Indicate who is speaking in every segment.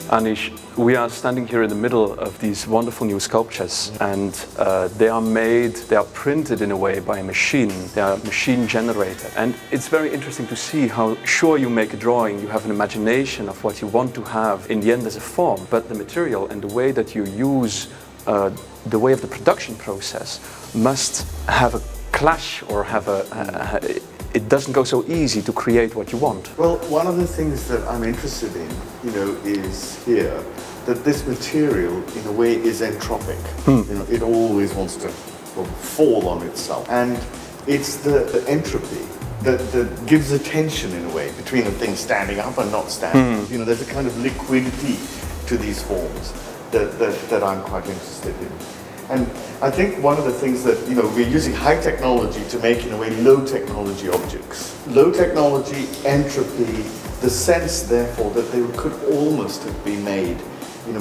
Speaker 1: Anish, we are standing here in the middle of these wonderful new sculptures, and they are printed in a way by a machine. They are machine generated, and it's very interesting to see how sure you make a drawing, you have an imagination of what you want to have in the end as a form, but the material and the way that you use the way of the production process must have a clash or have it doesn't go so easy to create what you want.
Speaker 2: Well, one of the things that I'm interested in, is here that this material, in a way, is entropic. It always wants to fall on itself, and it's the entropy that gives a tension, in a way, between the thing standing up and not standing. There's a kind of liquidity to these forms that I'm quite interested in. And I think one of the things that, we're using high technology to make, in a way, low technology objects. Low technology, entropy, the sense, therefore, that they could almost have been made,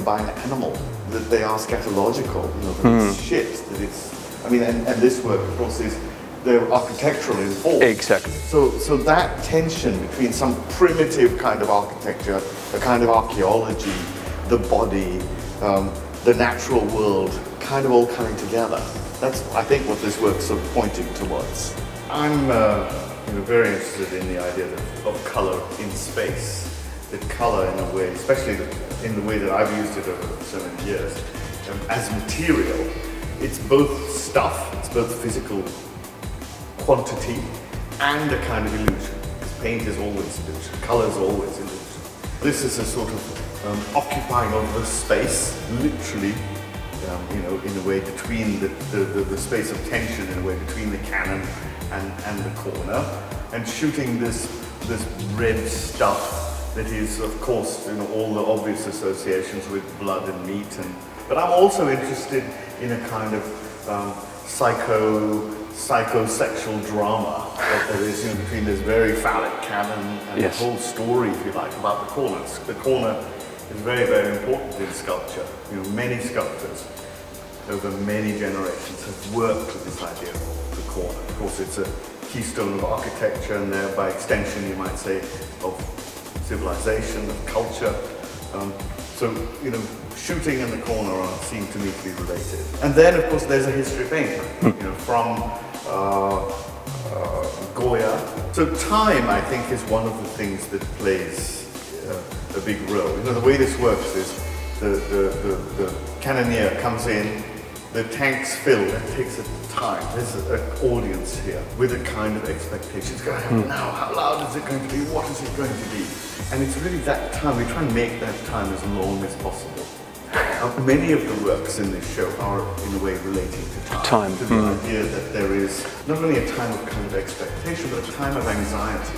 Speaker 2: by an animal, that they are scatological, that it's shit, that it's, and this work, of course, they're architectural in form.
Speaker 1: Exactly.
Speaker 2: So that tension between some primitive kind of architecture, a kind of archaeology, the body, the natural world, kind of all coming together. That's, I think, what this work's sort of pointing towards. I'm very interested in the idea of colour in space. The colour, in a way, especially in the way that I've used it over so many years, as material. It's both stuff, it's both physical quantity and a kind of illusion. Because paint is always illusion, colour is always illusion. This is a sort of occupying of the space, literally, in a way between the space of tension, in a way between the cannon and the corner, and shooting this red stuff that is, of course, all the obvious associations with blood and meat. But I'm also interested in a kind of psychosexual drama that there is between this very phallic cannon and the whole story, if you like, about the corner. The corner is very, very important in sculpture. Many sculptors over many generations have worked with this idea of the corner. Of course, it's a keystone of architecture, and by extension, you might say, of civilization, of culture. So, shooting in the corner seem to me to be related. And then, of course, there's a history of painting, from Goya. So time, I think, is one of the things that plays a big role. The way this works is the cannoneer comes in, the tank's filled, it takes a time. There's an audience here with a kind of expectation. It's going to happen now, how loud is it going to be, what is it going to be? And it's really that time, we try and make that time as long as possible. Many of the works in this show are, in a way, relating to time. To the idea that there is not only a time of kind of expectation, but a time of anxiety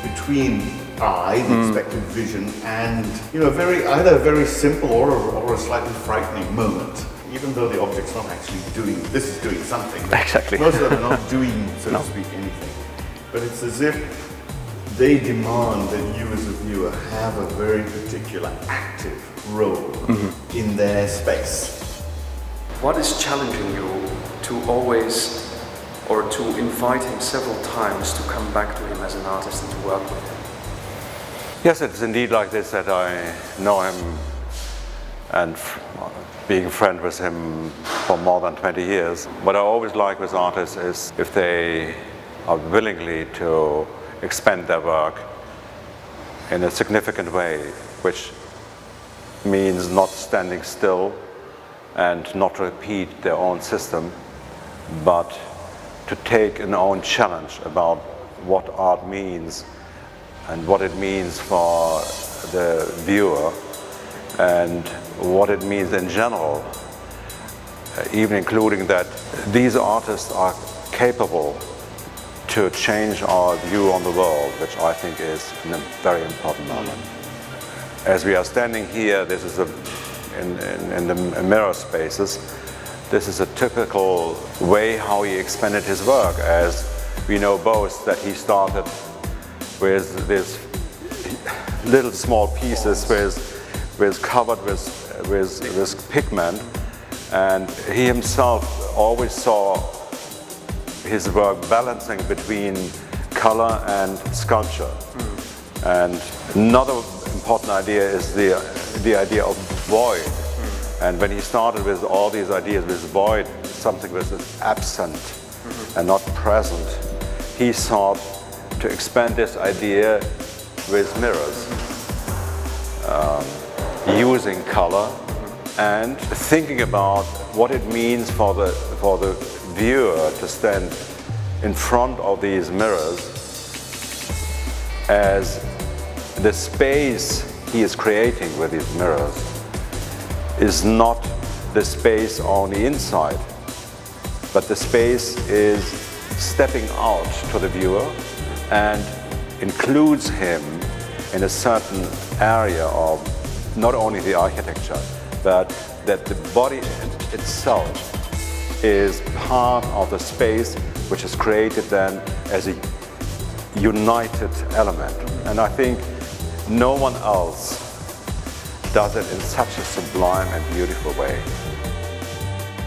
Speaker 2: between the expected vision, and either a very simple or a slightly frightening moment. Even though the object's not actually doing, this is doing something.
Speaker 1: Exactly.
Speaker 2: Most of them are not doing, so to speak, anything. But it's as if they demand that you as a viewer have a very particular active role in their space.
Speaker 3: What is challenging you to always, or to invite him several times to come back to him as an artist and to work with him?
Speaker 4: Yes, it's indeed like this, that I know him and being a friend with him for more than 20 years. What I always like with artists is if they are willingly to expand their work in a significant way, which means not standing still and not repeat their own system, but to take an own challenge about what art means and what it means for the viewer and what it means in general, even including that these artists are capable to change our view on the world, which I think is a very important moment. As we are standing here, this is in the mirror spaces, this is a typical way how he expanded his work, as we know both that he started with these little small pieces covered with pigment, and he himself always saw his work balancing between color and sculpture. And another important idea is the idea of void. And when he started with all these ideas with void, something that is absent and not present, he sought to expand this idea with mirrors, using color and thinking about what it means for the viewer to stand in front of these mirrors, as the space he is creating with these mirrors is not the space on the inside, but the space is stepping out to the viewer and includes him in a certain area of not only the architecture, but that the body itself is part of the space which is created then as a united element. And I think no one else does it in such a sublime and beautiful way.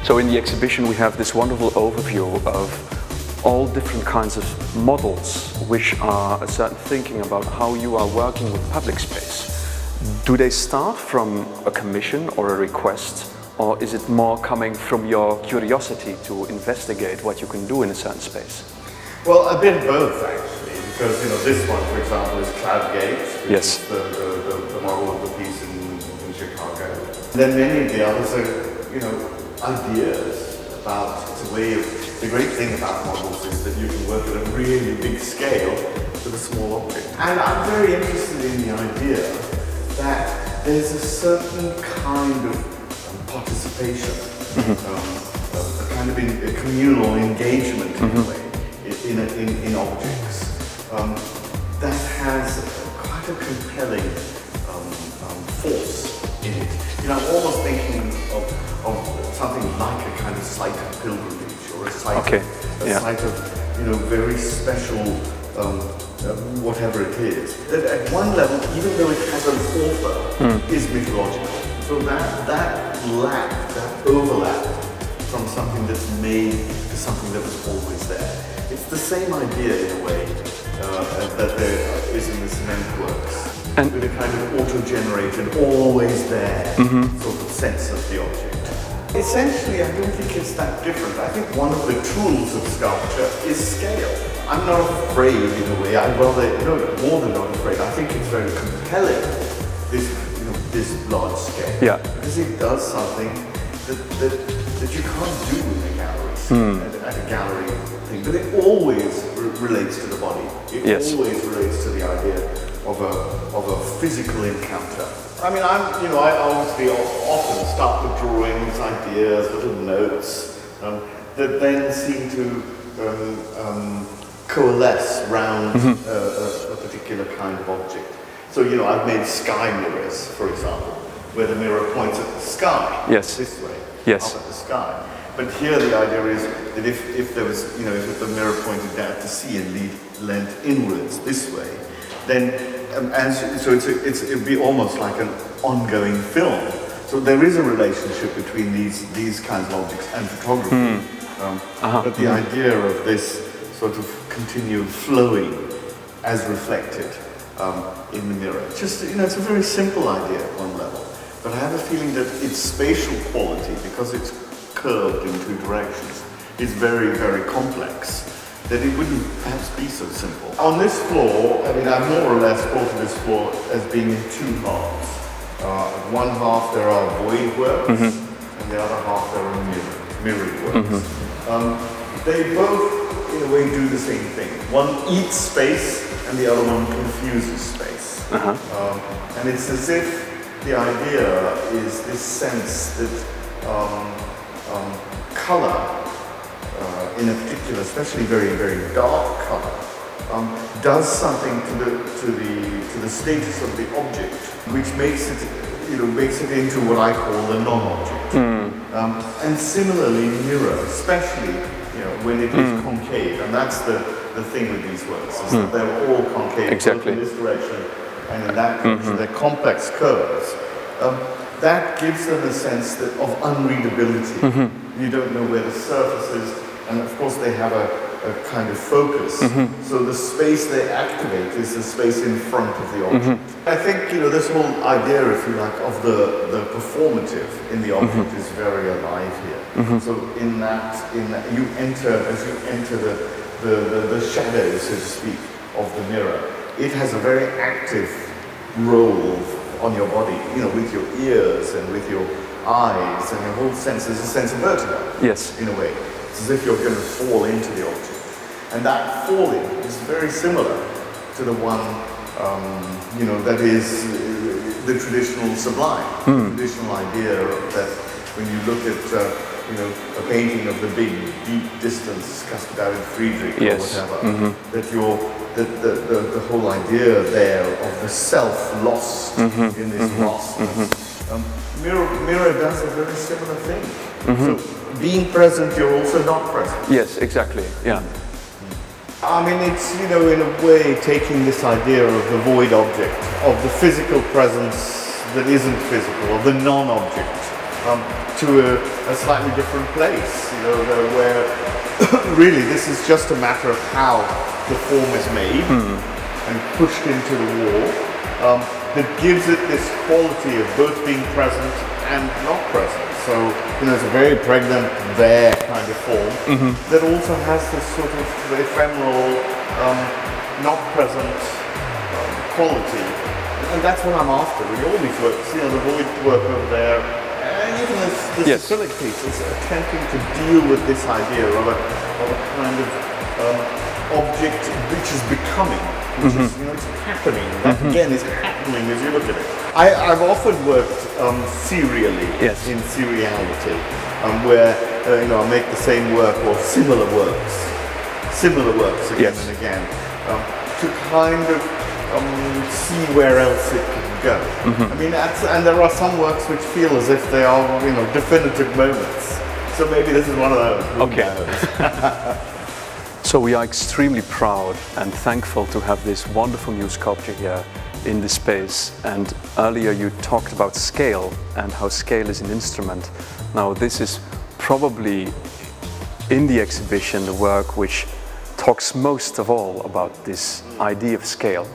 Speaker 1: So in the exhibition we have this wonderful overview of all different kinds of models which are a certain thinking about how you are working with public space. Do they start from a commission or a request, or is it more coming from your curiosity to investigate what you can do in a certain space?
Speaker 2: Well, a bit of both actually, because this one, for example, is Cloud Gate, which
Speaker 1: yes.
Speaker 2: is the model of the piece in Chicago. Then many of the others are ideas about, it's a way of, the great thing about models is that you can work at a really big scale with a small object. And I'm very interested in the idea that there's a certain kind of participation, a kind of a communal engagement in a way, in objects, that has quite a compelling force in it. I'm almost thinking of something like a kind of site of pilgrimage, or a site of very special whatever it is. That at one level, even though it has an author, is mythological. So that overlap from something that's made to something that was always there. It's the same idea in a way that there is in the cement works. And with a kind of auto-generated, always there sort of sense of the object. Essentially, I don't think it's that different. I think one of the tools of sculpture is scale. I'm not afraid in a way. I'm rather, more than not afraid. I think it's very compelling, this large scale. Yeah. Because it does something that you can't do in a gallery, at a gallery thing. But it always relates to the body. It always relates to the idea of a physical encounter. I mean, I obviously often start with drawings, ideas, little notes that then seem to coalesce around a particular kind of object. So, I've made sky mirrors, for example, where the mirror points at the sky, this way, up at the sky. But here the idea is that if there was, if the mirror pointed down to sea and leant inwards this way, then, so it'd be almost like an ongoing film. So there is a relationship between these kinds of objects and photography. But the idea of this sort of continued flowing as reflected in the mirror. Just, it's a very simple idea at one level, but I have a feeling that its spatial quality, because it's curved in two directions, is very, very complex, that it wouldn't perhaps be so simple. On this floor, I mean, I've more or less thought of this floor as being in two halves. At one half there are void works, and the other half there are mirrored works. They both, in a way, do the same thing. One eats space, and the other one confuses space. And it's as if the idea is this sense that color, in a particular, especially very, very dark color, does something to the status of the object, which makes it into what I call the non-object. And similarly, mirror, especially when it is concave, and that's the thing with these works, is that they're all concave, both in this direction and in that direction. They're complex curves. That gives them a sense of unreadability. You don't know where the surface is, and of course they have a kind of focus. So the space they activate is the space in front of the object. I think, you know, this whole idea, if you like, of the performative in the object is very alive here. So in that you enter, as you enter the shadows, so to speak, of the mirror, it has a very active role on your body, you know, with your ears and with your eyes and your whole sense. There's a sense of vertigo. Yes. In a way. It's as if you're going to fall into the object. And that falling is very similar to the one, you know, that is the traditional sublime. The traditional idea that when you look at, you know, a painting of the big, deep distance, Cascadar and Friedrich or whatever, that you're, the whole idea there of the self lost in this lostness. Mirror does a very similar thing. So being present, you're also not present.
Speaker 1: Yes, exactly. Yeah.
Speaker 2: I mean, it's, you know, in a way taking this idea of the void object, of the physical presence that isn't physical, of the non-object, to a slightly different place, you know, where really this is just a matter of how the form is made and pushed into the wall, that gives it this quality of both being present and not present. So, you know, it's a very pregnant, there kind of form that also has this sort of ephemeral, not present quality. And that's what I'm after with all these works, you know, the void work over there, and even this acrylic piece is attempting to deal with this idea of a kind of object which is becoming, which is, you know, it's happening. That again is happening as you look at it. I've often worked serially, in seriality, where you know, I make the same work or similar works again and again, to kind of see where else it can go. I mean, and there are some works which feel as if they are, you know, definitive moments. So maybe this is one of those. Who knows?
Speaker 1: So we are extremely proud and thankful to have this wonderful new sculpture here in the space. And earlier you talked about scale and how scale is an instrument. Now this is probably in the exhibition the work which talks most of all about this idea of scale.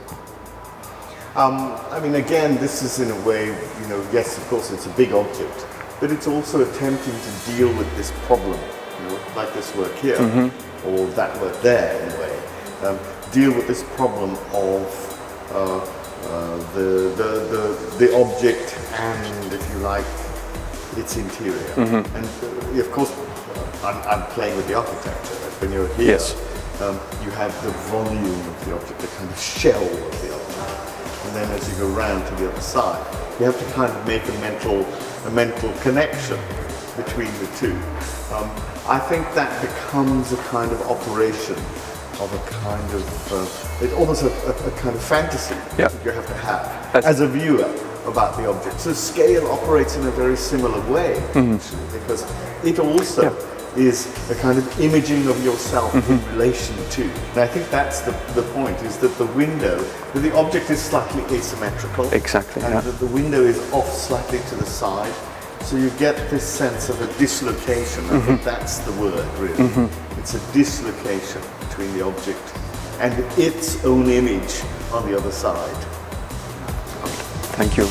Speaker 2: I mean, again, this is in a way, you know, yes, of course it's a big object, but it's also attempting to deal with this problem, you know, like this work here, or that work there in a way, deal with this problem of the object and, if you like, its interior. And of course, I'm playing with the architecture. When you're here, you have the volume of the object, the kind of shell of the object. And then as you go round to the other side, you have to kind of make a mental connection between the two. I think that becomes a kind of operation of a kind of, it's almost a kind of fantasy that you have to have as a viewer about the object. So scale operates in a very similar way, actually, because it also is a kind of imaging of yourself in relation to. And I think that's the point, is that the window, the object is slightly asymmetrical.
Speaker 1: Exactly.
Speaker 2: And that the window is off slightly to the side. So you get this sense of a dislocation. I think that's the word, really. It's a dislocation between the object and its own image on the other side.
Speaker 1: Thank you.